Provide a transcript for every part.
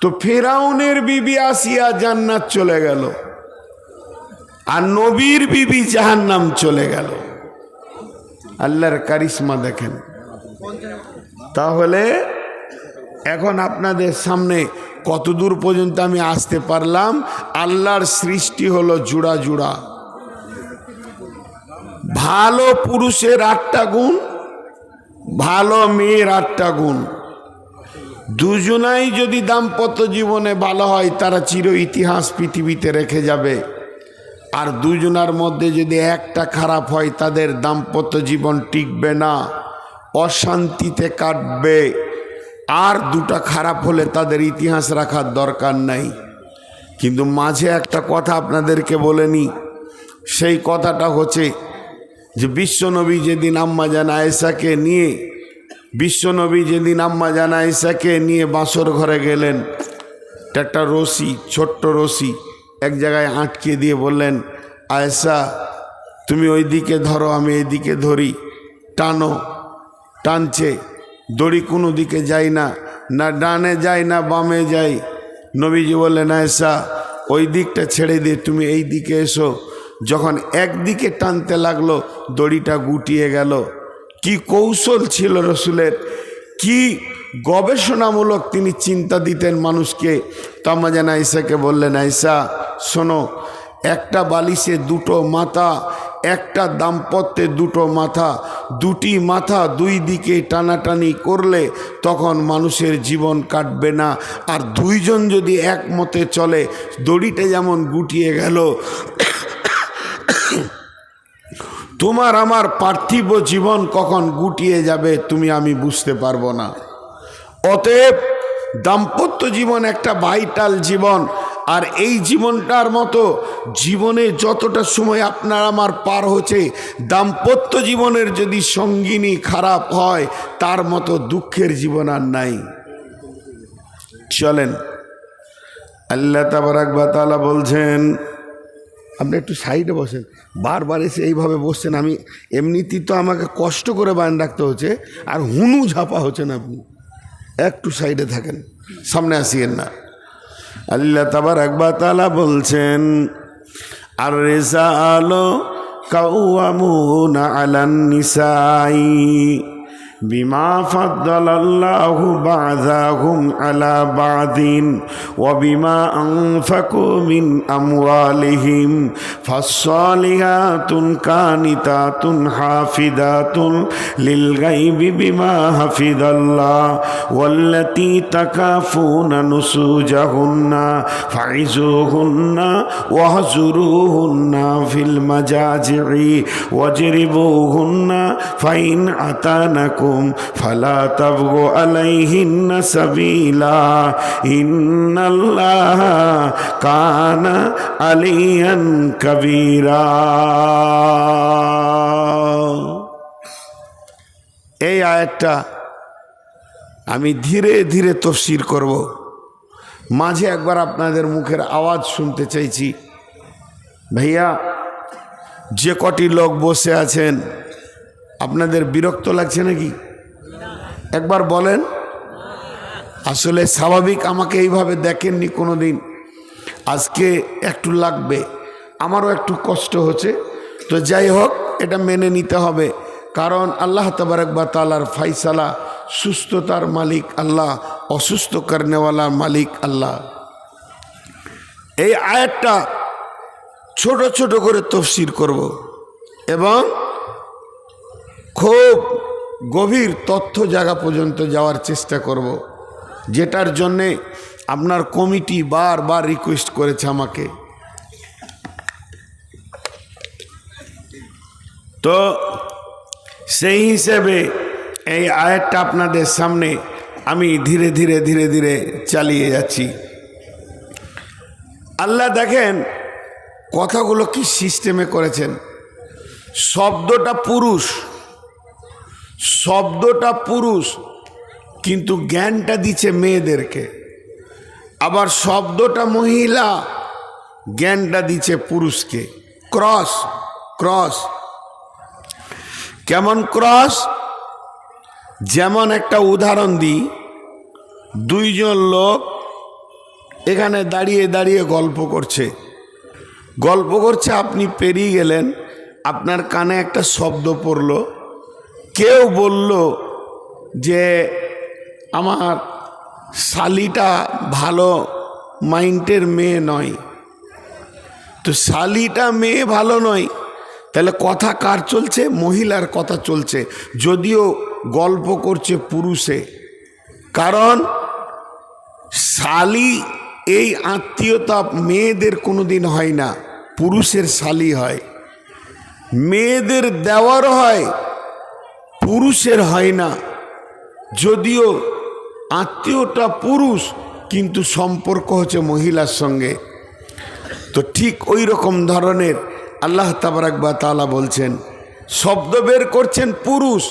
তো ফেরাউনের বিবি আসিয়া জান্নাত চলে গেল, আর নবীর বিবি জাহান্নাম চলে গেল। আল্লাহর কারিশমা দেখেন। তাহলে এখন আপনাদের সামনে কতদূর পর্যন্ত আমি আসতে পারলাম? আল্লাহর সৃষ্টি হলো জুড়া জুড়া। ভালো পুরুষের 8টা গুণ, ভালো মেয়ের 8টা গুণ। দুজনাই যদি দাম্পত্য জীবনে ভালো হয়, তারা চির ইতিহাস পৃথিবীতে রেখে যাবে। আর দুজনার মধ্যে যদি একটা খারাপ হয়, তাদের দাম্পত্য জীবন টিকবে না, অশান্তিতে কাটবে। আর 2টা খারাপ হলে তাদের ইতিহাস রাখার দরকার নাই। কিন্তু মাঝে একটা কথা আপনাদেরকে বলে নি, সেই কথাটা হচ্ছে যে বিশ্বনবী যেদিন আম্মা জান আয়েশাকে নিয়ে বাসর ঘরে গেলেন, একটা রশি, ছোট্ট রশি এক জায়গায় আটকে দিয়ে বললেন, আয়েশা তুমি ওই দিকে ধরো, আমি এইদিকে ধরি, টানো। টানছে, দড়ি কোনো দিকে যায় না, না ডানে যায় না বামে যায়। নবীজি বললেন, আয়েশা ওই দিকটা ছেড়ে দিয়ে তুমি এই দিকে এসো। যখন একদিকে টানতে লাগলো, দড়িটা গুটিয়ে গেল। কি কৌশল ছিল রসুলের, কি গবেষণামূলক তিনি চিন্তা দিতেন মানুষকে। তো আম্মা জান আয়েশাকে বললেন, আয়েশা শোনো, একটা বালিশে 2টো মাথা, একটা দাম্পত্যে 2টো মাথা, 2টি মাথা 2 দিকে টানাটানি করলে তখন মানুষের জীবন কাটবে না। আর 2 জন যদি একমতে চলে, দড়িটা যেমন গুটিয়ে গেল, তোমার আমার পার্থিব জীবন কখন গুটিয়ে যাবে তুমি আমি বুঝতে পারবো না। অতএব দাম্পত্য জীবন একটা ভাইটাল জীবন। আর এই জীবনটার মতো জীবনে যতটা সময় আপনার আমার পার হচ্ছে, দাম্পত্য জীবনের যদি সঙ্গিনী খারাপ হয়, তার মতো দুঃখের জীবন আর নাই। চলেন, আল্লাহ তাবারাক ওয়া তাআলা বলছেন, আপনি একটু সাইডে বসেন, বারবার এসে এইভাবে বসছেন। আমি এমনিতেই তো আমাকে কষ্ট করে বান রাখতে হচ্ছে, আর হুনু ঝাপা হচ্ছেন। আপনি একটু সাইডে থাকেন, সামনে আসিয়েন না। আল্লাহ তাবারাক ওয়া তাআলা বলছেন, আর রিজালু কাওয়ামুনা আলান নিসাই বিমা ফাদ্দালাল্লাহু বা'যাহুম আলা বা'দিন ওয়া বিমা আনফাকু মিন আমওয়ালিহিম ফাস-সালিহাতুন কানিতাতুন হাফিযাতুন লিল গায়বি বিমা হাফিযাল্লাহ ওয়াল্লাতী তাকাফুনা নুসুজাহুন্না ফাইজুহুন্না ওয়াহজুরুহুন্না ফিল মাজাজি'i ওয়াজরিবুহুন্না ফাইন আতানাকুম ফালা তাবগু আলাইহিন্না সাবিলা ইন্নাল্লাহা কানা আলিয়ান কাবীরা। এই আয়াতটা আমি ধীরে ধীরে তাফসীর করব। মাঝে একবার আপনাদের মুখের আওয়াজ শুনতে চাইছি। ভাইয়া, যে কটি লোক বসে আছেন, আপনাদের বিরক্ত লাগছে নাকি? একবার বলেন। আসলে স্বাভাবিক, আমাকে এইভাবে দেখেননি কোনো দিন, আজকে একটু লাগবে, আমারও একটু কষ্ট হচ্ছে। তো যাই হোক, এটা মেনে নিতে হবে, কারণ আল্লাহ তাবারাক ওয়া তাআলার ফায়সালা, সুস্থতার মালিক আল্লাহ, অসুস্থ করনেওয়ালার মালিক আল্লাহ। এই আয়াতটা ছোট ছোট করে তাফসীর করব এবং খুব গভীর তথ্য জায়গা পর্যন্ত যাওয়ার চেষ্টা করব, যেটার জন্যে আপনার কমিটি বারবার রিকোয়েস্ট করেছে আমাকে। তো সেই হিসেবে এই আয়াতটা আপনাদের সামনে আমি ধীরে ধীরে ধীরে ধীরে চালিয়ে যাচ্ছি। আল্লাহ দেখেন কথাগুলো কি সিস্টেমে করেছেন। শব্দটা পুরুষ, কিন্তু জ্ঞানটা দিচ্ছে মেয়েদেরকে। আবার শব্দটা মহিলা, জ্ঞানটা দিচ্ছে পুরুষকে। ক্রস ক্রস কেমন ক্রস? যেমন একটা উদাহরণ দিই, 2 জন লোক এখানে দাঁড়িয়ে দাঁড়িয়ে গল্প করছে, আপনি পেরিয়ে গেলেন, আপনার কানে একটা শব্দ পড়ল, কেউ বলল যে আমার শালিটা ভালো মাইন্ডের মেয়ে নয়। তো শালিটা মেয়ে ভালো নয়, তাহলে কথা কার চলছে? মহিলার কথা চলছে, যদিও গল্প করছে পুরুষে। কারণ শালি এই আত্মীয়তা মেয়েদের কোনোদিন হয় না, পুরুষের শালি হয়। মেয়েদের দেওয়ার হয়, পুরুষের হয় না। যদিও আত্মীয়টা পুরুষ, কিন্তু সম্পর্ক হচ্ছে মহিলার সঙ্গে। তো ঠিক ওই রকম ধরনের আল্লাহ তাবারাক ওয়া তাআলা বলছেন, শব্দ বের করছেন পুরুষ,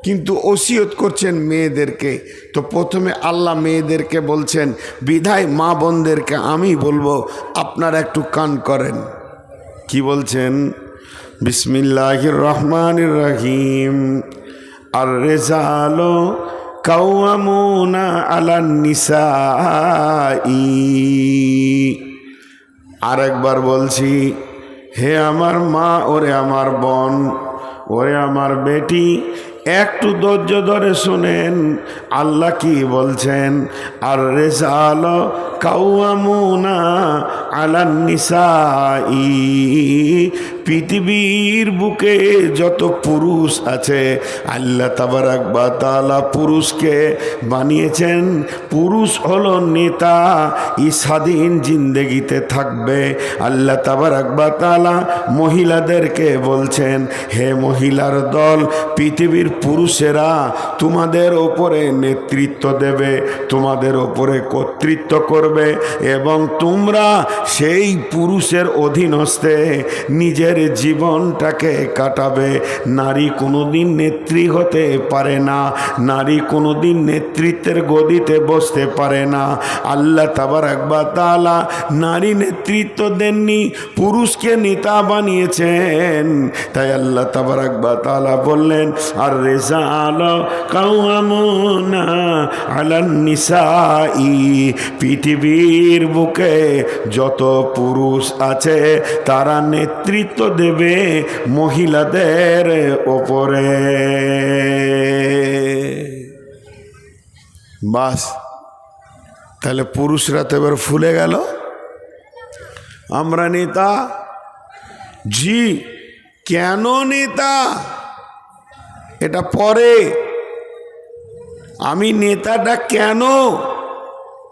কিন্তু ওসিয়ত করছেন মেয়েদেরকে। তো প্রথমে আল্লাহ মেয়েদেরকে বলছেন, বিধায় মা বোনদেরকে আমি বলবো আপনারা একটু কান করেন। কি বলছেন? বিসমিল্লাহির রহমানির রহিম। আর রিজালু কাওয়ামুনা আলান নিসাই। আরেকবার বলছি, হে আমার মা, ওরে আমার বোন, ওরে আমার বেটি, একটু ধৈর্য ধরে শোনেন আল্লাহ কি বলছেন। আর রিজাল কাওয়ামুনা আলান নিসাই। পৃথিবীর বুকে যত পুরুষ আছে, আল্লাহ তাবারাক ওয়া তাআলা পুরুষকে বানিয়েছেন। পুরুষ হলো নেতা, ই স্বাধীন জিন্দেগিতে থাকবে। আল্লাহ তাবারাক ওয়া তাআলা মহিলাদেরকে বলছেন, হে মহিলার দল, পৃথিবীর পুরুষেরা তোমাদের ওপরে নেতৃত্ব দেবে, তোমাদের ওপরে কর্তৃত্ব করবে, এবং তোমরা সেই পুরুষের অধীনস্থে নিজের জীবনটাকে কাটাবে। নারী কোনোদিন নেত্রী হতে পারে না, নারী কোনোদিন নেতৃত্বের গদিতে বসতে পারে না। আল্লাহ তাবারাক ওয়া তাআলা নারী নেতৃত্ব দেননি, পুরুষকে নেতা বানিয়েছেন। তাই আল্লাহ তাবারাক ওয়া তাআলা বললেন, আর রিজাল কাওয়ামুনা আলান নিসাই। পৃথিবীর বুকে যত পুরুষ আছে তারা নেতৃত্ব দেবে মহিলাদের ওপরে। বাস, তাহলে পুরুষরা তো এবার ফুলে গেল, আমরা নেতা। জি, কেন নেতা এটা পরে, আমি নেতাটা কেন,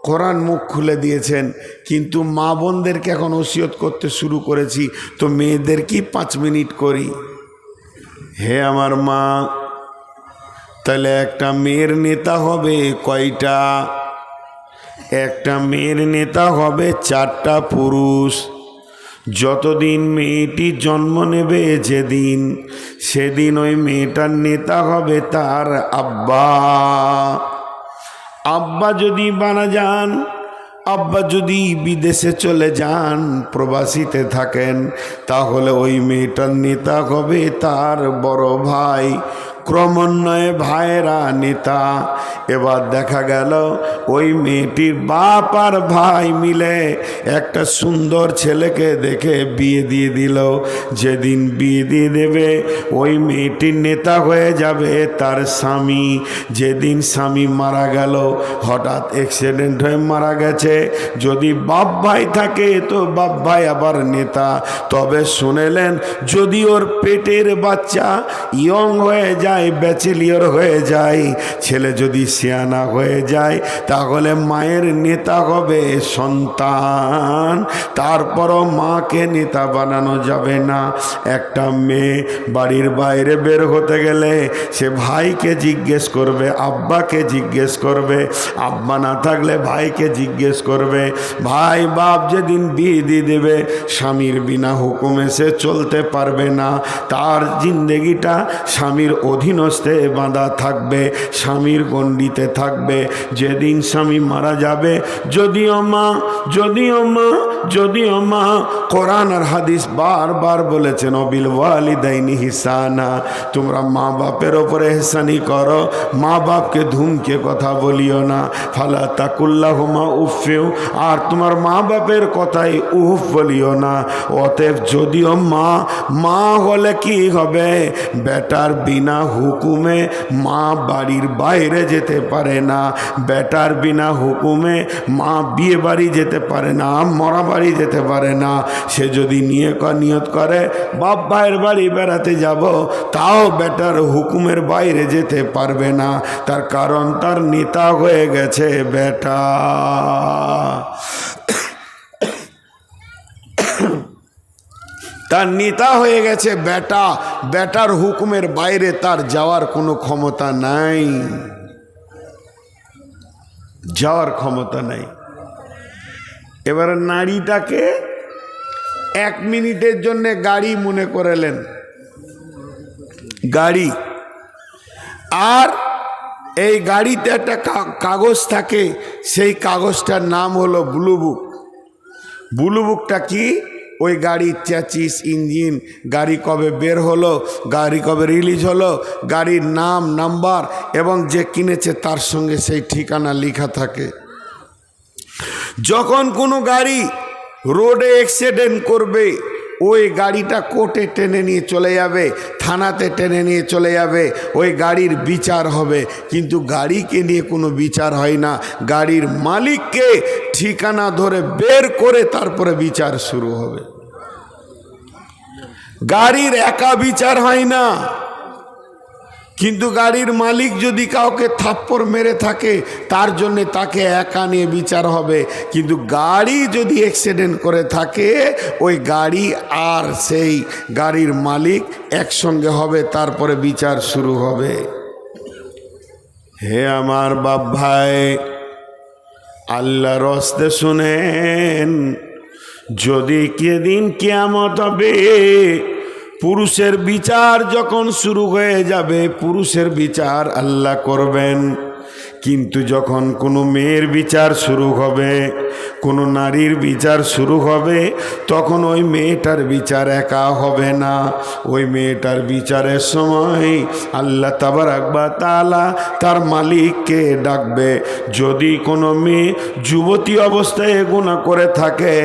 কোরআন মুখ খুলে দিয়েছেন। কিন্তু মা বোনদেরকে এখন ওসিয়ত করতে শুরু করেছি, তো মেয়েদের কি 5 মিনিট করি? হে আমার মা, তাহলে একটা মেয়ের নেতা হবে কয়টা? একটা মেয়ের নেতা হবে 4টা পুরুষ। যতদিন মেয়েটি জন্ম নেবে যেদিন, সেদিন ওই মেয়েটার নেতা হবে তার আব্বা। আব্বা যদি মারা যান, আব্বা যদি বিদেশে চলে যান, প্রবাসীতে থাকেন, তাহলে ওই মেয়েটার নেতা হবে তার বড় ভাই। ক্রমান্বয়ে ভাইয়েরা নেতা। এবার দেখা গেল ওই মেয়েটির বাপ আর ভাই মিলে একটা সুন্দর ছেলেকে দেখে বিয়ে দিয়ে দিল। যেদিন বিয়ে দিয়ে দেবে, ওই মেয়েটির নেতা হয়ে যাবে তার স্বামী। যেদিন স্বামী মারা গেল, হঠাৎ অ্যাক্সিডেন্ট হয়ে মারা গেছে, যদি বাপ ভাই থাকে তো বাপ ভাই আবার নেতা। তবে শুনেলেন, যদি ওর পেটের বাচ্চা ইয়ং হয়ে যায়, ব্যাচেলিয়র হয়ে যায়, ছেলে যদি সিয়ানা হয়ে যায়, তাহলে মায়ের নেতা হবে সন্তান। তারপরও মাকে নেতা বানানো যাবে না। একটা মেয়ে বাড়ির বাইরে বের হতে গেলে সে ভাইকে জিজ্ঞেস করবে, আব্বাকে জিজ্ঞেস করবে, আব্বা না থাকলে ভাইকে জিজ্ঞেস করবে। ভাই বাপ যেদিন বিয়ে দিয়ে দেবে, স্বামীর বিনা হুকুমে সে চলতে পারবে না। তার জিন্দেগিটা স্বামীর অধীন অধীনস্থে বাঁধা থাকবে, স্বামীর গণ্ডিতে থাকবে। যেদিন স্বামী মারা যাবে, যদিও মা কোরআন আর হাদিস বারবার বলেছেন অবিল ওয়ালিদাইনি হিসানা, তোমরা মা বাপের ওপরে ইহসানি করো, মা বাপকে ধুমকে কথা বলিও না। ফালা তাকুল্লাহুমা উফিউ, আর তোমার মা বাপের কথাই উফ বলিও না। অতএব যদিও মা হলে কি হবে, বেটার বিনা হুকুমে মা বাড়ির বাইরে যেতে পারে না, বেটার বিনা হুকুমে মা বিয়ে বাড়ি যেতে পারে না, মরা বাড়ি যেতে পারে না। সে যদি নিয়ত করে বাপ ভাইয়ের বাড়ি বেড়াতে যাব, তাও বেটার হুকুমের বাইরে যেতে পারবে না। তার কারণ তার নেতা হয়ে গেছে বেটা। তার নেতা হয়ে গেছে বেটা, বেটার হুকুমের বাইরে তার যাওয়ার কোনো ক্ষমতা নাই, যাওয়ার ক্ষমতা নাই। এবার নারীটাকে 1 মিনিটের জন্য গাড়ি মনে করেলেন, গাড়ি, আর এই গাড়িতে একটা কাগজ থাকে, সেই কাগজটার নাম হলো ব্লু বুক। ব্লু বুকটা কি? ওই গাড়ির চ্যাচিস, ইঞ্জিন, গাড়ি কবে বের হলো, গাড়ি কবে রিলিজ হলো, গাড়ির নাম, নাম্বার এবং যে কিনেছে তার সঙ্গে সেই ঠিকানা লেখা থাকে। যখন কোনো গাড়ি রোডে অ্যাক্সিডেন্ট করবে, ওই গাড়িটা কোর্টে টেনে নিয়ে চলে যাবে, থানাতে টেনে নিয়ে চলে যাবে, ওই গাড়ির বিচার হবে। কিন্তু গাড়িকে নিয়ে কোনো বিচার হয় না, গাড়ির মালিককে ঠিকানা ধরে বের করে তারপরে বিচার শুরু হবে। গাড়ির একা বিচার হয় না, কিন্তু গাড়ির মালিক যদি কাউকে থাপ্পড় মেরে থাকে তার জন্য তাকে একা নিয়ে বিচার হবে। কিন্তু গাড়ি যদি অ্যাক্সিডেন্ট করে থাকে, ওই গাড়ি আর সেই গাড়ির মালিক একসঙ্গে হবে, তারপরে বিচার শুরু হবে। হে আমার বাপ ভাই, আল্লাহর রাস্তে শুনেন, যদি কেদিন কিয়ামত হবে, পুরুষের বিচার যখন শুরু হয়ে যাবে, পুরুষের বিচার আল্লাহ করবেন। কিন্তু যখন কোনো মেয়ের বিচার শুরু হবে, কোনো নারীর বিচার শুরু হবে, তখন ওই মেয়েটার বিচার একা হবে না। ওই মেয়েটার বিচারের সময় আল্লাহ তাবারাক ওয়া তাআলা তার মালিককে ডাকবে। যদি কোনো মেয়ে যুবতী অবস্থায় গুনাহ করে থাকে,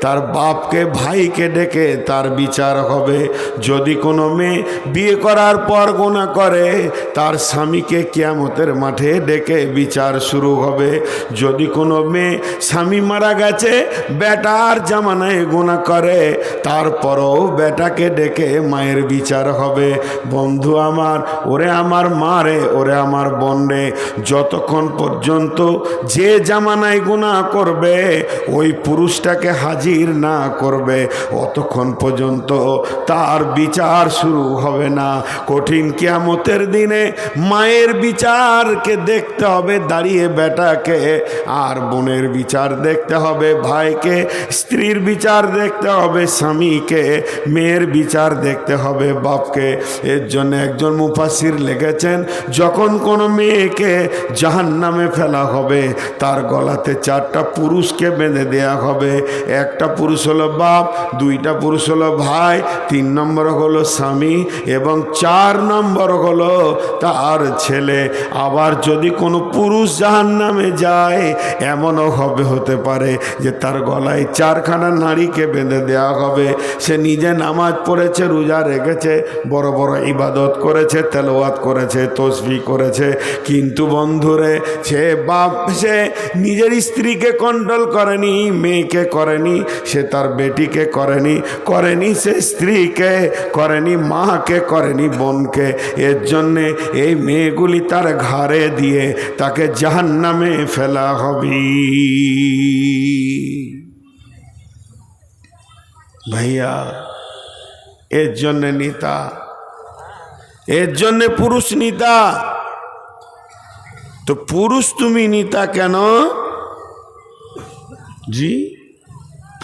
তার বাপকে, ভাইকে ডেকে তার বিচার হবে। যদি কোনো মেয়ে বিয়ে করার পর গুনাহ করে, তার স্বামীকে কিয়ামতের মাঠে ডেকে বিচার শুরু হবে। যদি কোনো মেয়ে স্বামী মারা গেছে, বেটার জামানায় গুনাহ করে, তারপরও বেটাকে ডেকে মায়ের বিচার হবে। বন্ধু আমার, ওরে আমার মা রে, ওরে আমার বোন রে, যতক্ষণ পর্যন্ত যে জামানায় গুনাহ করবে ওই পুরুষটাকে হাজির না করবে, অতক্ষণ পর্যন্ত তার বিচার শুরু হবে না। কঠিন কিয়ামতের দিনে মায়ের বিচারকে দেখতে হবে দাঁড়িয়ে বেটাকে, আর বোনের বিচার দেখতে হবে ভাইকে, স্ত্রীর বিচার দেখতে হবে স্বামীকে, মেয়ের বিচার দেখতে হবে বাপকে। এর জন্য একজন মুফাসসির লিখেছেন, যখন কোনো মেয়েকে জাহান্নামে ফেলা হবে, তার গলাতে 4টা পুরুষকে বেঁধে দেয়া হবে। একটা পুরুষ হলো বাপ, 2টা পুরুষ হলো ভাই, 3 নম্বর হলো স্বামী এবং 4 নম্বর হলো তার ছেলে। আবার যদি কোনো পুরুষ জাহান্নামে যায়, এমনও হতে পারে যে তার গলায় 4খানা নারীকে বেঁধে দেওয়া হবে। সে নিজে নামাজ পড়েছে, রোজা রেখেছে, বড় বড় ইবাদত করেছে, তেলাওয়াত করেছে, তাসবিহ করেছে, কিন্তু বন্ধুরে সে বাপ, সে নিজের স্ত্রীকে কন্ট্রোল করেনি, মেয়েকে করেনি, সে তার বেটিকে করেনি সে স্ত্রীকে করেনি, মাকে করেনি, বোনকে। এর জন্যে এই মেয়েগুলি তার ঘাড়ে দিয়ে তাকে জাহান্নামে ফেলা হবে। ভাইয়া, এর জন্যে নেতা, এর জন্যে পুরুষ নেতা। তো পুরুষ তুমি নেতা কেন? জি,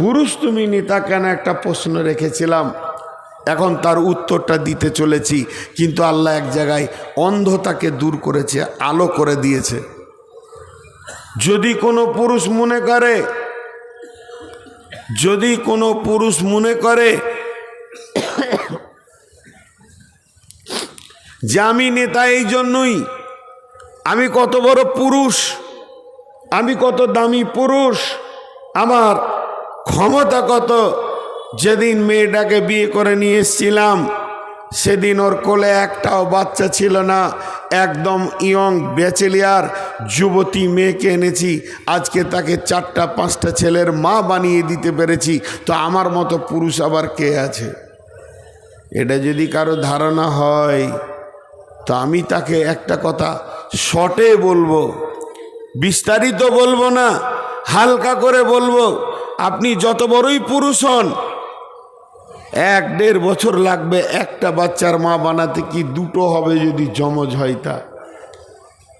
পুরুষ তুমি নেতা কেন একটা প্রশ্ন রেখেছিলাম। এখন তার উত্তরটা দিতে চলেছি, কিন্তু আল্লাহ এক জায়গায় অন্ধতাকে দূর করেছে, আলো করে দিয়েছে। যদি কোনো পুরুষ মনে করে যে আমি নেতা এই জন্যই, আমি কত বড় পুরুষ, আমি কত দামি পুরুষ, আমার ক্ষমতা কত। যেদিন মেয়েটাকে বিয়ে করে নিয়ে এসেছিলাম সেদিন ওর কোলে একটাও বাচ্চা ছিল না, একদম ইয়ং ব্যাচেলিয়ার যুবতী মেয়েকে এনেছি, আজকে তাকে 4-5টা ছেলের মা বানিয়ে দিতে পেরেছি। তো আমার মতো পুরুষ আবার কে আছে? এটা যদি কারো ধারণা হয় তো আমি তাকে একটা কথা শর্টে বলবো, বিস্তারিত বলবো না, হালকা করে বলবো। আপনি যত বড়ই পুরুষ হন, 1-1.5 বছর লাগবে একটা বাচ্চার মা বানাতে, কি 2টো হবে যদি যমজ হয়।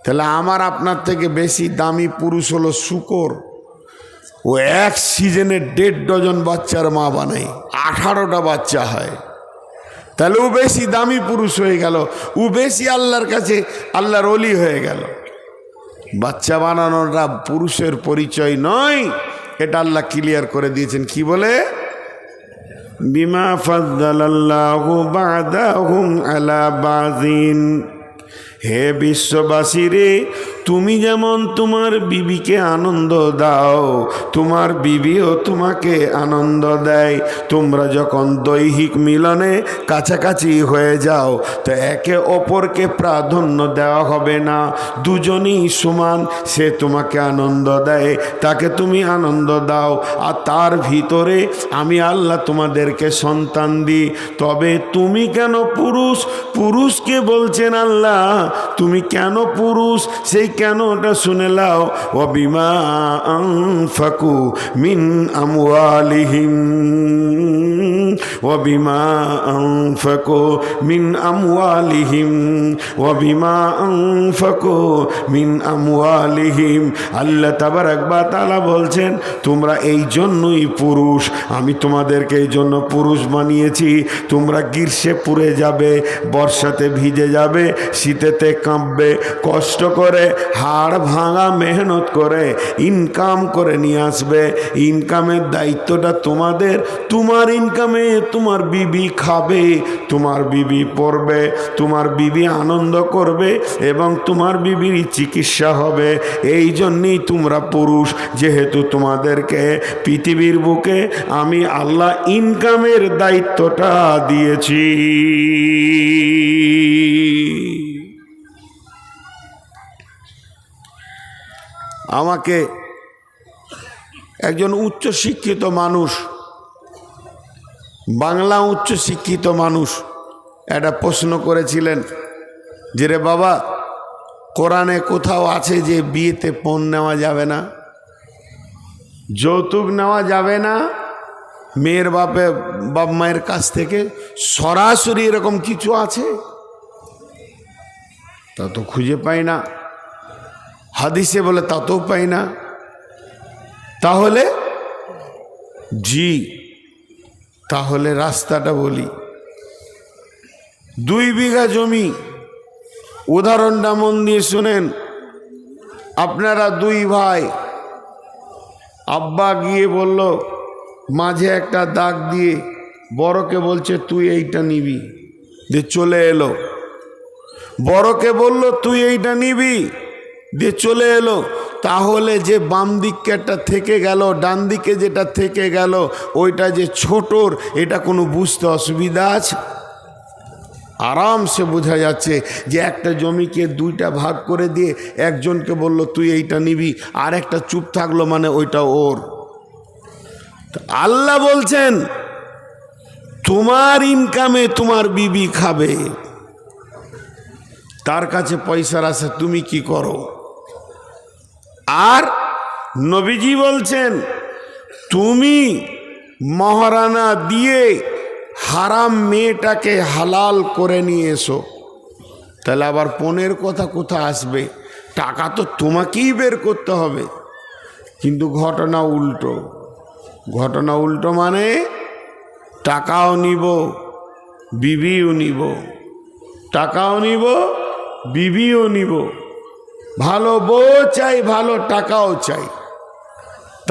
তাহলে আমার আপনার থেকে বেশি দামি পুরুষ হলো শূকর। ও এক সিজনে 1.5 ডজন বাচ্চার মা বানায়, 18টা বাচ্চা হয়। তাহলে ও বেশি দামি পুরুষ হয়ে গেল, ও বেশি আল্লাহর কাছে আল্লাহর ওলি হয়ে গেল। বাচ্চা বানানোটা পুরুষের পরিচয় নয়, এটা আল্লাহ ক্লিয়ার করে দিয়েছেন। কি বলে? বিমা ফাদ্দালাল্লাহু বা'দাহুম আলা বাযিন। হে বিশ্ববাসী রে, তুমি যেমন তোমার বিবিকে আনন্দ দাও, তোমার বিবিও তোমাকে আনন্দ দেয়। তোমরা যখন দৈহিক মিলনে কাছাকাছি হয়ে যাও তো একে অপরকে প্রাধান্য দেওয়া হবে না, দুজনই সমান। সে তোমাকে আনন্দ দেয়, তাকে তুমি আনন্দ দাও, আর তার ভিতরে আমি আল্লাহ তোমাদেরকে সন্তান দিই। তবে তুমি কেন পুরুষ? পুরুষকে বলছেন আল্লাহ, তুমি কেন পুরুষ? সেই কেনটা শুনে লাও। ওয়া বিমা আনফাকু মিন আমওয়ালিহিম, ওয়া বিমা আনফাকু মিন আমওয়ালিহিম, ওয়া বিমা আনফাকু মিন আমওয়ালিহিম। আল্লাহ তাবারাক ওয়া তাআলা বলছেন, তোমরা এই জন্যই পুরুষ, আমি তোমাদেরকে এই জন্য পুরুষ বানিয়েছি। তোমরা গ্রীষ্মে পুড়ে যাবে, বর্ষাতে ভিজে যাবে, শীতেতে কাঁপবে, কষ্ট করে হাড় ভাঙা মেহনত করে ইনকাম করে নিয়ে আসবে। ইনকামের দায়িত্বটা তোমাদের। তোমার ইনকামে তোমার বিবি খাবে, তোমার বিবি পড়বে, তোমার বিবি আনন্দ করবে এবং তোমার বিবির চিকিৎসা হবে। এই জন্যই তোমরা পুরুষ, যেহেতু তোমাদেরকে পৃথিবীর বুকে আমি আল্লাহ ইনকামের দায়িত্বটা দিয়েছি। আমাকে একজন উচ্চ শিক্ষিত মানুষ, বাংলা উচ্চ শিক্ষিত মানুষ একটা প্রশ্ন করেছিলেন যে, রে বাবা, কোরআনে কোথাও আছে যে বিয়েতে পণ নেওয়া যাবে না, যৌতুক নেওয়া যাবে না, মেয়ের বাপ মায়ের কাছ থেকে সরাসরি এরকম কিছু আছে? তা তো খুঁজে পাই না, হাদিসে বলে তাতেও পাই না। তাহলে জি, তাহলে রাস্তাটা বলি। 2 বিঘা জমি, উদাহরণটা মন দিয়ে শুনেন। আপনারা 2 ভাই, আব্বা গিয়ে বলল, মাঝে একটা দাগ দিয়ে বড়কে বলছে তুই এইটা নিবি, দিয়ে চলে এলো। বড়কে বলল তুই এইটা নিবি, দিয়ে চলে এলো। তাহলে যে বাম দিকটা থেকে গেল, ডান দিকে যেটা থেকে গেল, ওইটা যে ছোটর, এটা কোনো বুঝতে অসুবিধা আছে? আরামসে বোঝা যাচ্ছে যে একটা জমিকে 2টা ভাগ করে দিয়ে একজনকে বলল তুই এইটা নিবি, আর একটা চুপ থাকলো, মানে ওইটা ওর। আল্লাহ বলছেন তোমার ইনকামে তোমার বিবি খাবে, তার কাছে পয়সার আছে, তুমি কি করো? আর নবীজি বলছেন তুমি মহারানা দিয়ে হারাম মেয়েটাকে হালাল করে নিয়ে এসো। তাহলে আবার পণের কথা কোথা আসবে? টাকা তো তোমাকেই বের করতে হবে। কিন্তু ঘটনা উল্টো। ঘটনা উল্টো মানে টাকাও নিব, বিবিও নিব, টাকাও নিব, বিবিও নিব, ভালো বউ চাই, ভালো টাকাও চাই।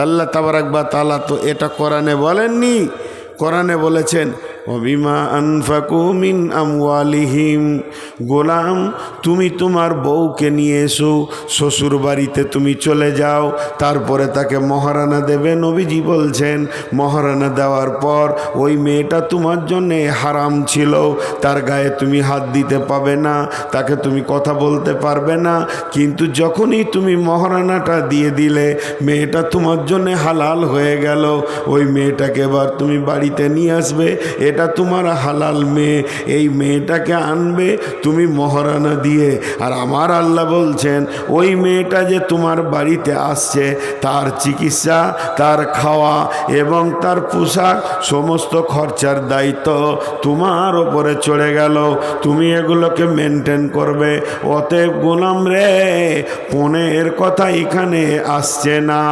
আল্লাহ তাবারাক ওয়া তাআলা তো এটা কোরআনে বলেননি? কোরআনে বলেছেন ওয়াবিমা আনফাকু মিন আমওয়ালিহিম, গোলাম তুমি তোমার বউকে নিয়ে এসো, শ্বশুর বাড়িতে তুমি চলে যাও, তারপরে তাকে মহারানা দেবে। নবীজি বলছেন মহারানা দেওয়ার পর ওই মেয়েটা তোমার জন্যে হারাম ছিল, তার গায়ে তুমি হাত দিতে পাবে না, তাকে তুমি কথা বলতে পারবে না, কিন্তু যখনই তুমি মহারানাটা দিয়ে দিলে মেয়েটা তোমার জন্যে হালাল হয়ে গেল। ওই মেয়েটাকে এবার তুমি বাড়িতে নিয়ে আসবে, এটা তোমার হালাল মেয়ে, এই মেয়েটাকে আনবে তুমি মহারানা দিয়ে। আর আমার আল্লাহ বলছেন ওই মেয়েটা যে তোমার বাড়িতে আসছে তার চিকিৎসা, তার খাওয়া এবং তার পোশাক সমস্ত খরচার দায়িত্ব তোমার ওপরে চড়ে গেল, তুমি এগুলোকে মেনটেন করবে। অতএব গোলাম রে, পণের কথা এখানে আসছে না,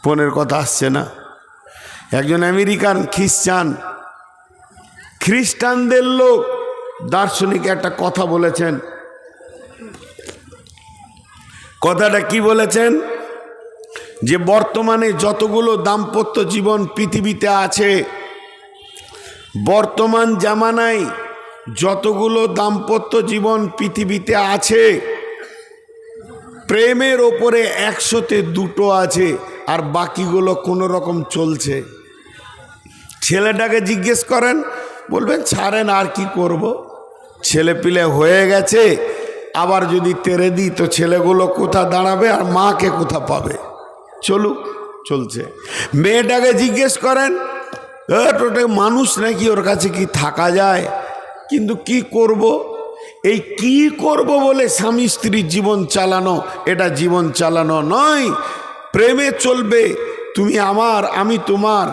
পণের কথা আসছে না। একজন আমেরিকান খ্রিস্টানদের লোক দার্শনিক একটা কথা বলেছেন। কথাটা কি বলেছেন? যে বর্তমানে যতগুলো দাম্পত্য জীবন পৃথিবীতে আছে, বর্তমান জামানায় যতগুলো দাম্পত্য জীবন পৃথিবীতে আছে, প্রেমের ওপরে 100-তে 2টো আছে, আর বাকিগুলো কোনো রকম চলছে। ছেলেটাকে জিজ্ঞেস করেন, বলবেন ছাড়েন আর কি করব, ছেলে পিলে হয়ে গেছে, আবার যদি তেরে দিই তো ছেলেগুলো কোথা দাঁড়াবে আর মাকে কোথা পাবে, চলুক, চলছে। মেয়েটাকে জিজ্ঞেস করেন, ওটা মানুষ নাকি, ওর কাছে কি থাকা যায়, কিন্তু কি করব, এই কি করব বলে স্বামী স্ত্রীর জীবন চালানো, এটা জীবন চালানো নয়। প্রেমে চলবে, তুমি আমার আমি তোমার।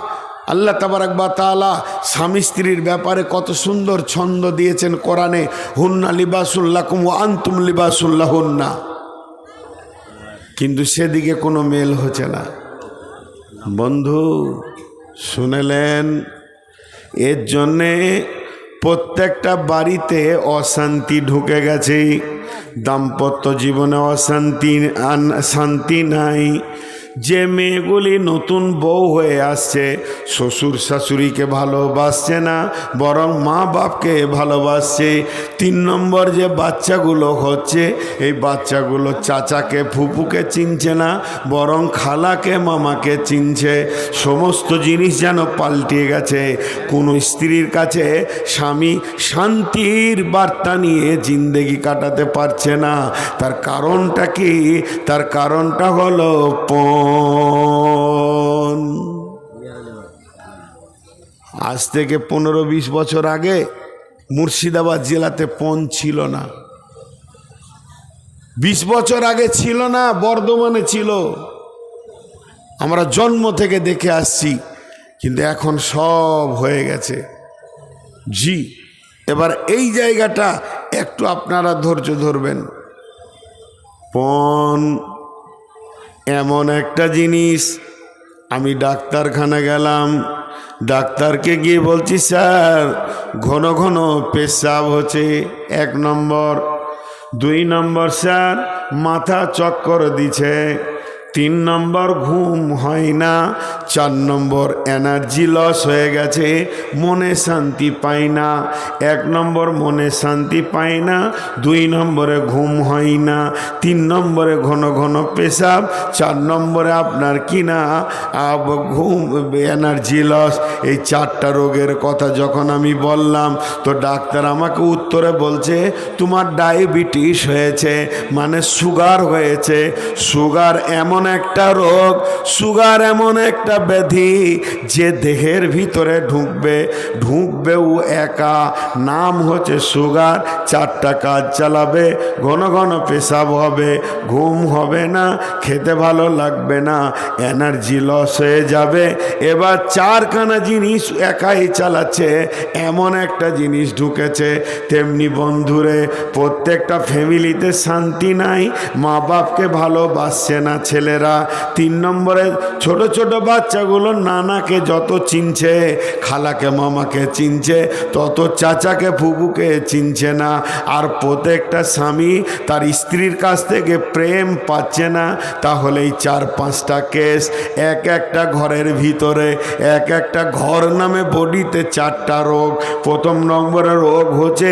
আল্লাহ তাবারাক ওয়া তাআলা স্বামী স্ত্রীর ব্যাপারে কত সুন্দর ছন্দ দিয়েছেন কোরআনে, হুন্না লিবাসুল লাকুম ওয়া আনতুম লিবাসুল লাহুন্না। কিন্তু সেদিকে কোনো মেল হচ্ছে না। বন্ধু শুনেলেন, এর জন্যে প্রত্যেকটা বাড়িতে অশান্তি ঢুকে গেছে, দাম্পত্য জীবনে শান্তি নাই। যে মেয়েগুলি নতুন বউ হয়ে আসছে, শ্বশুর শাশুড়িকে ভালোবাসছে না, বরং মা বাপকে ভালোবাসছে। 3 নম্বর যে বাচ্চাগুলো হচ্ছে, এই বাচ্চাগুলো চাচাকে ফুপুকে চিনছে না, বরং খালাকে মামাকে চিনছে। সমস্ত জিনিস যেন পাল্টে গেছে। কোনো স্ত্রীর কাছে স্বামী শান্তির বার্তা নিয়ে জিন্দেগি কাটাতে পারছে না। তার কারণটা কি? তার কারণটা হলো আজ থেকে 15-20 বছর আগে মুর্শিদাবাদ জেলাতে পণ ছিল না। 20 বছর আগে ছিল না, বর্ধমানে ছিল। আমরা জন্ম থেকে দেখে আসছি, কিন্তু এখন সব হয়ে গেছে। জি, এবার এই জায়গাটা একটু আপনারা ধৈর্য ধরবেন। পণ এমন একটা জিনিস, আমি ডাক্তারখানা গেলাম, ডাক্তারকে গিয়ে বলছি স্যার ঘন ঘন পেশাব হচ্ছে, 1 নম্বর। 2 নম্বর স্যার মাথা চক্কর দিছে। 3 নম্বর ঘুম হয় না। 4 নম্বর এনার্জি লস হয়ে গেছে, মনে শান্তি পাই না। 1 নম্বর মনে শান্তি পাই না, 2 নম্বরে ঘুম হয় না, 3 নম্বরে ঘন ঘন পেশাব, 4 নম্বরে আপনার কিনা ঘুম, এনার্জি লস। এই 4টা রোগের কথা যখন আমি বললাম, তো ডাক্তার আমাকে উত্তরে বলছে তোমার ডায়াবেটিস হয়েছে, মানে সুগার হয়েছে। সুগার এমন একটা রোগ, সুগার এমন একটা ব্যাধি যে দেহের ভিতরে ঢুকবেও একা, নাম হচ্ছে সুগার। 4টা কাজ চালাবে, ঘন ঘন পেশাব হবে, ঘুম হবে না, খেতে ভালো লাগবে না, এনার্জি লস হয়ে যাবে। এবার 4খানা জিনিস একাই চালাচ্ছে, এমন একটা জিনিস ঢুকেছে। তেমনি বন্ধুরে, প্রত্যেকটা ফ্যামিলিতে শান্তি নাই, মা বাপকে ভালোবাসছে না ছেলে ছেলেরা। 3 নম্বরে ছোট ছোট বাচ্চাগুলো নানাকে যত চিনছে, খালাকে মামাকে চিনছে, তত চাচাকে ফুপুকে চিনছে না। আর প্রত্যেকটা স্বামী তার স্ত্রীর কাছ থেকে প্রেম পাচ্ছে না। তাহলে এই 4-5টা কেস, এক একটা ঘরের ভিতরে, এক একটা ঘর নামে বডিতে 4টা রোগ। প্রথম নম্বরের রোগ হচ্ছে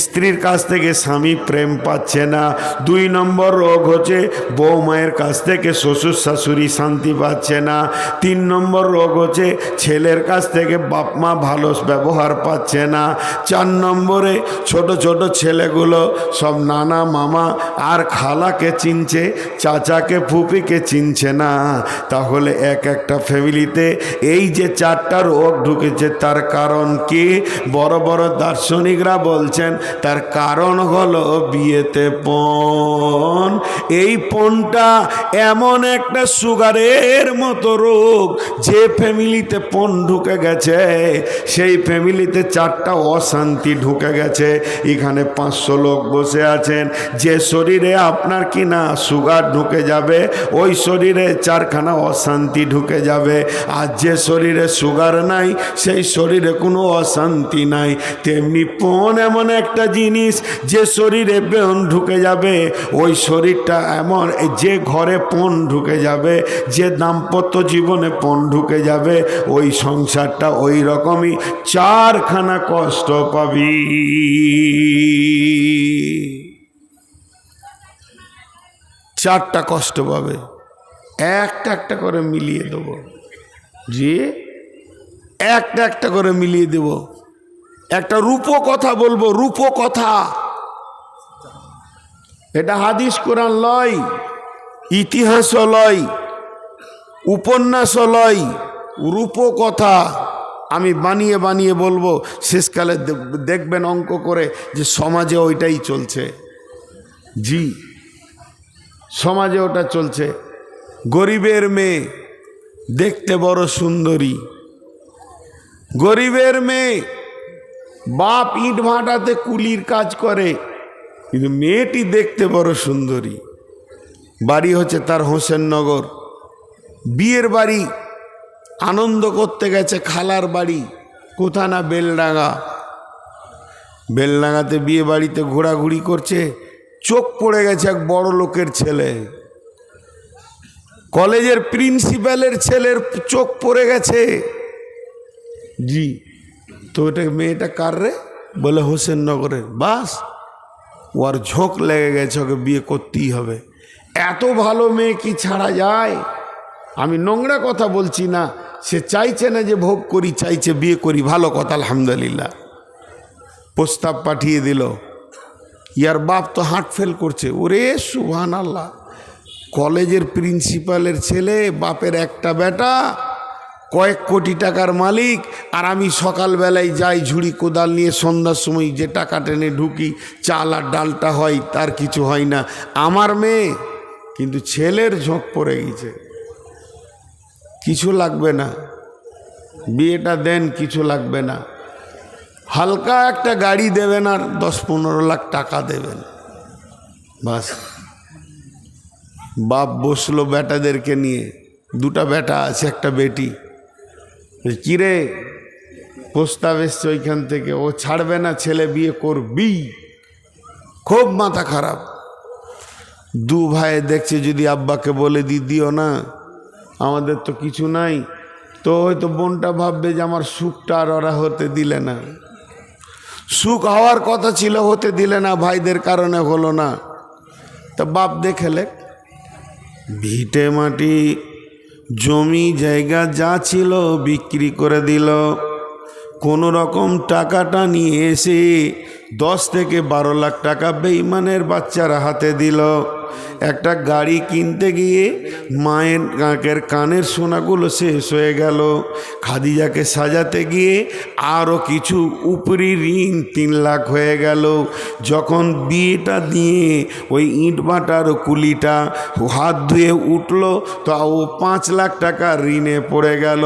স্ত্রীর কাছ থেকে স্বামী প্রেম পাচ্ছে না। 2 নম্বর রোগ হচ্ছে বউ মায়ের কাছ থেকে শ্বশুর শাশুড়ি শান্তি পাচ্ছে না। 3 নম্বর রোগ হচ্ছে ছেলের কাছ থেকে বাপ মা ভালো ব্যবহার পাচ্ছে না। 4 নম্বরে ছোট ছোট ছেলেগুলো সব নানা মামা আর খালাকে চিনছে, চাচাকে ফুপিকে চিনছে না। তাহলে এক একটা ফ্যামিলিতে এই যে 4টা রোগ ঢুকেছে, তার কারণ কি? বড় বড় দার্শনিকরা বলছেন তার কারণ হলো বিয়েতে পণ। এই পণটা এমন একটা সুগারের মতো রোগ, যে ফ্যামিলিতে পণ ঢুকে গেছে সেই ফ্যামিলিতে 4টা অশান্তি ঢুকে গেছে। এখানে 500 লোক বসে আছেন, যে শরীরে আপনার কি না সুগার ঢুকে যাবে, ওই শরীরে 4খানা অশান্তি ঢুকে যাবে। আর যে শরীরে সুগার নাই সেই শরীরে কোনো অশান্তি নাই। তেমনি পণ এমন একটা জিনিস, যে শরীরে পণ ঢুকে যাবে ওই শরীরটা এমন, যে ঘরে পণ ঢুকে যাবে, যে দাম্পত্য জীবনে পণ ঢুকে যাবে, ওই সংসারটা ওই রকমই 4খানা কষ্ট পাবি। 4টা কষ্ট পাবে, একটা একটা করে মিলিয়ে দেব। জি, একটা একটা করে মিলিয়ে দেব। একটা রূপকথা বলবো, রূপকথা। এটা হাদিস কোরআন লয়, ইতিহাসও লয়, উপন্যাসও লয়, রূপকথা। আমি বানিয়ে বানিয়ে বলবো, শেষকালে দেখবেন অঙ্ক করে যে সমাজে ওইটাই চলছে। জি, সমাজে ওটা চলছে। গরিবের মেয়ে দেখতে বড় সুন্দরী, গরিবের মেয়ে, বাপ ইট ভাটাতে কুলির কাজ করে, কিন্তু মেয়েটি দেখতে বড় সুন্দরী। বাড়ি হচ্ছে তার হোসেননগর। বিয়ের বাড়ি আনন্দ করতে গেছে খালার বাড়ি, কোথা না বেলডাঙ্গা। বেলডাঙ্গাতে বিয়ে বাড়িতে ঘোরাঘুরি করছে, চোখ পড়ে গেছে এক বড় লোকের ছেলে, কলেজের প্রিন্সিপালের ছেলের চোখ পড়ে গেছে। জি, তো ওটা মেয়েটা কার রে? বলে হোসেননগরের। বাস, ওর ঝোঁক লেগে গেছে, ওকে বিয়ে করতেই হবে। এত ভালো মেয়ে কি ছাড়া যায়? আমি নোংরা কথা বলছি না, সে চাইছে না যে ভোগ করি, চাইছে বিয়ে করি। ভালো কথা, আলহামদুলিল্লাহ। প্রস্তাব পাঠিয়ে দিল। ইয়ার বাপ তো হার্ট ফেল করছে। ওরে সুবহানাল্লাহ, কলেজের প্রিন্সিপালের ছেলে, বাপের একটা বেটা, কয়েক কোটি টাকার মালিক, আর আমি সকালবেলায় যাই ঝুড়ি কোদাল নিয়ে, সন্ধ্যার সময় যে টাকা টেনে ঢুকি, চাল আর ডালটা হয়, তার কিছু হয় না। আমার মেয়ে কিন্তু ছেলের ঝোঁক পড়ে গেছে। কিছু লাগবে না, বিয়েটা দেন, কিছু লাগবে না। হালকা একটা গাড়ি দেবেন আর 10-15 লাখ টাকা দেবেন, বাস। বাপ বসলো বেটাদেরকে নিয়ে, 2টা বেটা আছে, একটা বেটি। কিরে, প্রস্তাব এসছে ওইখান থেকে, ও ছাড়বে না, ছেলে বিয়ে করবি। খুব মাথা খারাপ। 2 ভাই দেখছে যদি আব্বাকে বলে দিও না, আমাদের তো কিছু নাই, তো হয়তো বোনটা ভাববে যে আমার সুখটা আর ওরা হতে দিলে না। সুখ হওয়ার কথা ছিল, হতে দিলে না, ভাইদের কারণে হলো না। তা বাপ দেখেলে ভিটে মাটি জমি জায়গা যা ছিল বিক্রি করে দিল। কোনো রকম টাকাটা নিয়ে এসে 10 থেকে 12 লাখ টাকা বেঈমানের বাচ্চারা হাতে দিল। একটা গাড়ি কিনতে গিয়ে মায়ের কানের সোনাগুলো শেষ হয়ে গেল। খাদিজাকে সাজাতে গিয়ে আরও কিছু উপরি ঋণ 3 লাখ হয়ে গেল। যখন বিয়েটা দিয়ে ওই ইট ভাটার কুলিটা হাত ধুয়ে উঠল, তো ও 5 লাখ টাকা ঋণে পড়ে গেল।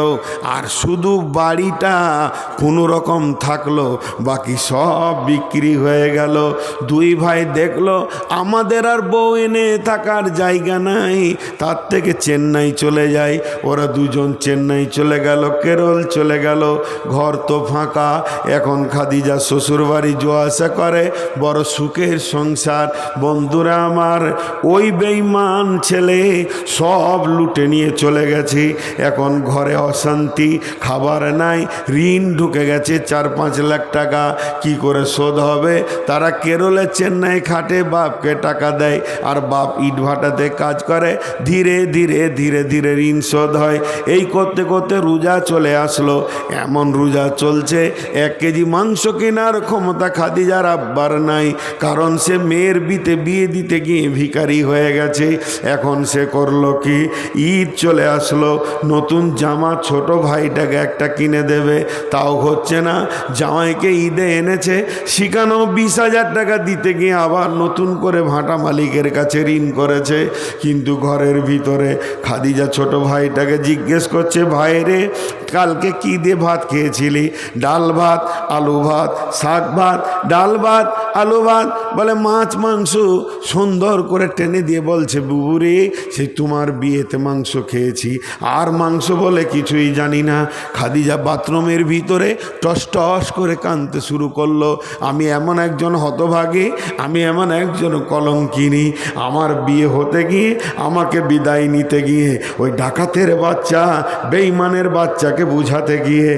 আর শুধু বাড়িটা কোনো রকম থাকলো, বাকি সব বিক্রি হয়ে গেল। 2 ভাই দেখলো আমাদের আর বউ এনে থাকার জায়গা নাই, তার থেকে চেন্নাই চলে যায়। ওরা দুজন চেন্নাই চলে গেল, কেরল চলে গেল। ঘর তো ফাঁকা। এখন খাদিজা শ্বশুরবাড়ি যাওয়া আসা করে, বড় সুখের সংসার। বন্ধুরা আমার, ওই বেঈমান ছেলে সব লুটে নিয়ে চলে গেছে। এখন ঘরে অশান্তি, খাবার নাই, ঋণ ঢুকে গেছে 4-5 লাখ টাকা। কি করে শোধ হবে? তারা কেরলে চেন্নাই খাটে, বাপকে টাকা দেয়, আর বাপ ইট ভাটাতে কাজ করে। ধীরে ধীরে ধীরে ধীরে ঋণ শোধ হয়। এই করতে করতে রোজা চলে আসলো। এমন রোজা চলছে, 1 কেজি মাংস কেনার ক্ষমতা খাদিজার আব্বার নাই, কারণ সে মেয়ের বিয়ে দিতে গিয়ে ভিখারি হয়ে গেছে। এখন সে করলো কি, ঈদ চলে আসলো, নতুন জামা ছোট ভাইটাকে একটা কিনে দেবে, তাও হচ্ছে না। জামাইকে ঈদে এনেছে, শিখানো 20,000 টাকা দিতে গিয়ে আবার নতুন করে ভাটা মালিকের কাছে ঋণ করেছে। কিন্তু ঘরের ভিতরে খাদিজা ছোট ভাইটাকে জিজ্ঞেস করছে, ভাইরে কালকে কি দিয়ে ভাত খেয়েছিলি? ডাল ভাত, আলু ভাত, শাক ভাত, ডাল ভাত, আলু ভাত। বলে মাছ মাংস। সুন্দর করে টেনে দিয়ে বলছে, বুবুরে সে তোমার বিয়েতে মাংস খেয়েছি, আর মাংস বলে কিছুই জানি না। খাদিজা বাথরুমের ভিতরে টস টস করে কাঁদতে শুরু করলো। আমি এমন একজন হতভাগী, আমি এমন একজন কলঙ্কিনী। আমার বিয়ে হতে গিয়ে, আমাকে বিদায় নিতে গিয়ে ওই ডাকাতের বাচ্চা, বেঈমানের বাচ্চাকে বুঝাতে গিয়ে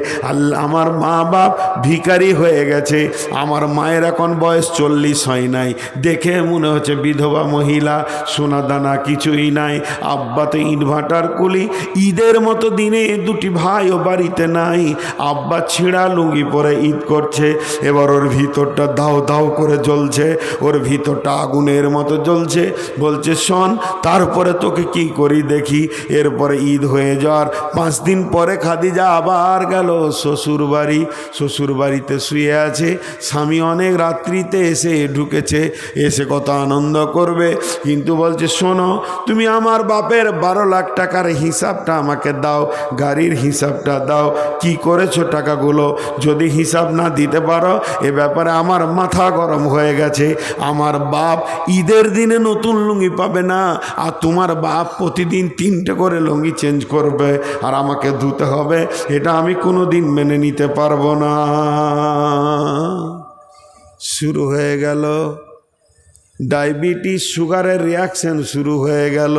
আমার মা বাপ ভিখারি হয়ে গেছে। আমার মায়ের এখন বয়স 40 হয় নাই, দেখে মনে হচ্ছে বিধবা মহিলা, সোনা দানা কিছুই নাই। আব্বা তো ইট ভাটার কুলি। ঈদের মতো দিনে 2টি ভাইও বাড়িতে নাই। আব্বা ছিঁড়া লুঙ্গি পরে ঈদ করছে। এবার ওর ভিতরটা দাও দাও করে জ্বলছে, ওর ভিতরটা আগুনের মতো জ্বলছে। বলছে, শোন তারপরে তোকে কি করি দেখি। এরপরে ঈদ হয়ে যাওয়ার 5 দিন পরে খাদিজা আবার গেল শ্বশুর বাড়ি। শ্বশুর বাড়িতে শুয়ে আছে, স্বামী অনেক রাত্রিতে এসে ঢুকেছে, এসে কত আনন্দ করবে। কিন্তু বলছে, শোনো তুমি আমার বাপের 12 লাখ টাকার হিসাবটা আমাকে দাও, গাড়ির হিসাবটা দাও, কি করেছো টাকাগুলো। যদি হিসাব না দিতে পারো, এ ব্যাপারে আমার মাথা গরম হয়ে গেছে। আমার বাপ ঈদের দিনে নতুন লুঙ্গি পাবে না, আর তোমার বাপ প্রতিদিন 3টে করে লুঙ্গি চেঞ্জ করবে, আর আমাকে ধুতে হবে। এটা আমি কোনো দিন মেনে নিতে পারবো না। শুরু হয়ে গেল ডায়াবেটিস, সুগারের রিয়াকশন শুরু হয়ে গেল।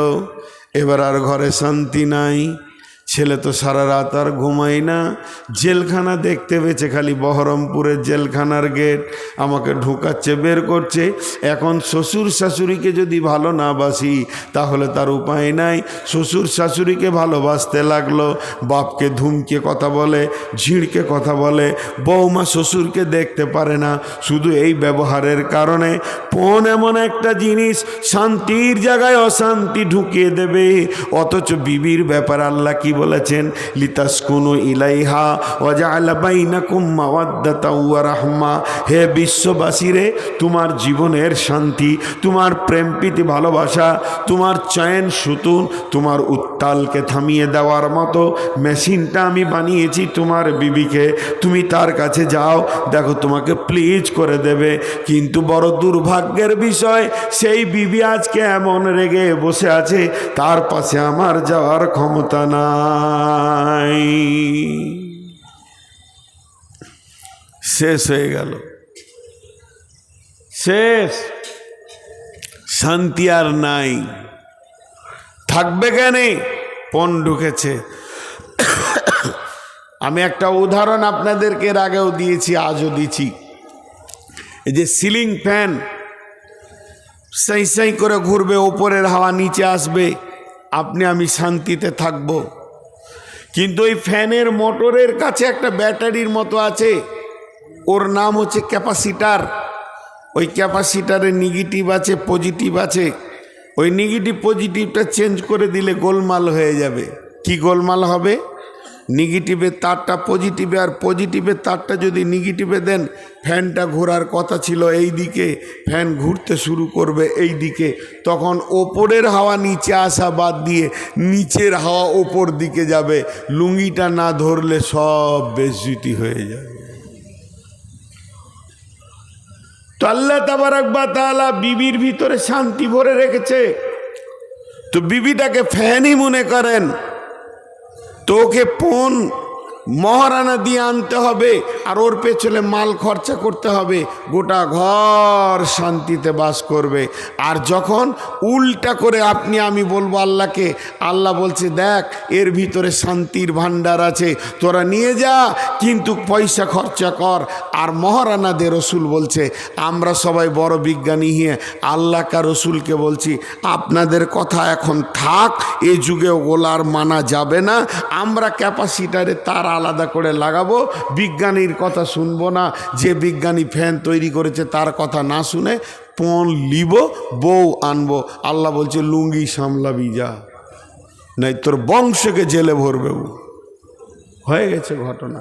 এবার আর ঘরে শান্তি নাই। ছেলে তো সারা রাত আর ঘুমায় না। জেলখানা দেখতে পেয়েছে, খালি বহরমপুরের জেলখানার গেট। আমাকে ঢুকাচ্ছে, বের করছে। এখন শ্বশুর শাশুড়িকে যদি ভালো না বাসি, তাহলে তার উপায় নাই। শ্বশুর শাশুড়িকে ভালোবাসতে লাগলো। বাপকে ধুমকে কথা বলে, ঝিড়কে কথা বলে। বৌমা শ্বশুরকে দেখতে পারে না, শুধু এই ব্যবহারের কারণে। পণ এমন একটা জিনিস, শান্তির জায়গায় অশান্তি ঢুকিয়ে দেবে। অথচ বিবির ব্যাপার আল্লাহ কি বলেছেন? লিতাসকুনু ইলাইহা ওয়া জাআলা বাইনাকুম মাওয়াদ্দাতা ওয়া রাহমা। হে বিশ্ববাসীরে, তোমার জীবনের শান্তি, তোমার প্রেম প্রীতি ভালোবাসা, তোমার চয়ন সুতুন, তোমার উত্তালকে থামিয়ে দেওয়ার মতো মেশিনটা আমি বানিয়েছি তোমার বিবিকে। তুমি তার কাছে যাও, দেখো তোমাকে প্লিজ করে দেবে। কিন্তু বড় দুর্ভাগ্যের বিষয়, সেই বিবি আজকে এমন রেগে বসে আছে, তার পাশে আমার যাওয়ার ক্ষমতা নাই। শেষ হয়ে গেল, শেষ। শান্তি আর নাই। থাকবে কেন? পণ ঢুকেছে। আমি একটা উদাহরণ আপনাদেরকে এর আগেও দিয়েছি, আজও দিচ্ছি। এই যে সিলিং ফ্যান সাই সাই করে ঘুরবে, ওপরের হাওয়া নিচে আসবে, আপনি আমি শান্তিতে থাকব। কিন্তু ওই ফ্যানের মোটরের কাছে একটা ব্যাটারির মতো আছে, ওর নাম হচ্ছে ক্যাপাসিটার। ওই ক্যাপাসিটারে নেগেটিভ আছে, পজিটিভ আছে। ওই নেগেটিভ পজিটিভটা চেঞ্জ করে দিলে গোলমাল হয়ে যাবে। কি গোলমাল হবে? নেগেটিভের তারটা পজিটিভে, আর পজিটিভের তারটা যদি নেগেটিভে দেন, ফ্যানটা ঘোরার কথা ছিল এই দিকে, ফ্যান ঘুরতে শুরু করবে এই দিকে। তখন ওপরের হাওয়া নিচে আসা বাদ দিয়ে নিচের হাওয়া ওপর দিকে যাবে। লুঙ্গিটা না ধরলে সব বেজ্জতি হয়ে যাবে। তো আল্লাহ তাবারাক ওয়া তাআলা বিবির ভিতরে শান্তি ভরে রেখেছে। তো বিবিটাকে ফ্যানই মনে করেন, তো ওকে পণ মহারানা দিয়ে আনতে হবে আর ওর পেছনে মাল খরচা করতে হবে, গোটা ঘর শান্তিতে বাস করবে। আর যখন উল্টা করে আপনি আমি বলবো আল্লাহকে, আল্লাহ বলছে দেখ এর ভিতরে শান্তির ভান্ডার আছে, তোরা নিয়ে যা কিন্তু পয়সা খরচা কর। আর মহারানাদের রসুল বলছে আমরা সবাই বড় বিজ্ঞানী হয়ে আল্লাহ কা রসুলকে বলছি আপনাদের কথা এখন থাক, এ যুগে ওগুলার মানা যাবে না, আমরা ক্যাপাসিটারে তার আলাদা করে লাগাবো, বিজ্ঞানীর কথা শুনবো না, যে বিজ্ঞানী ফ্যান তৈরি করেছে তার কথা না শুনে পণ লিব, বউ আনবো। আল্লাহ বলছে লুঙ্গি সামলাবি যা, নাই তোর বংশকে জেলে ভরবে। হয়ে গেছে ঘটনা।